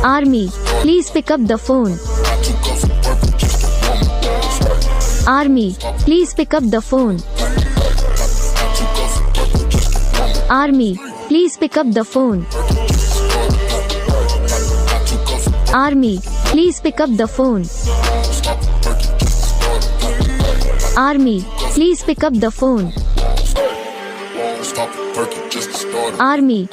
Army, please pick up the phone. Army, please pick up the phone. Army, please pick up the phone. Army, please pick up the phone. Army, please pick up the phone. Army.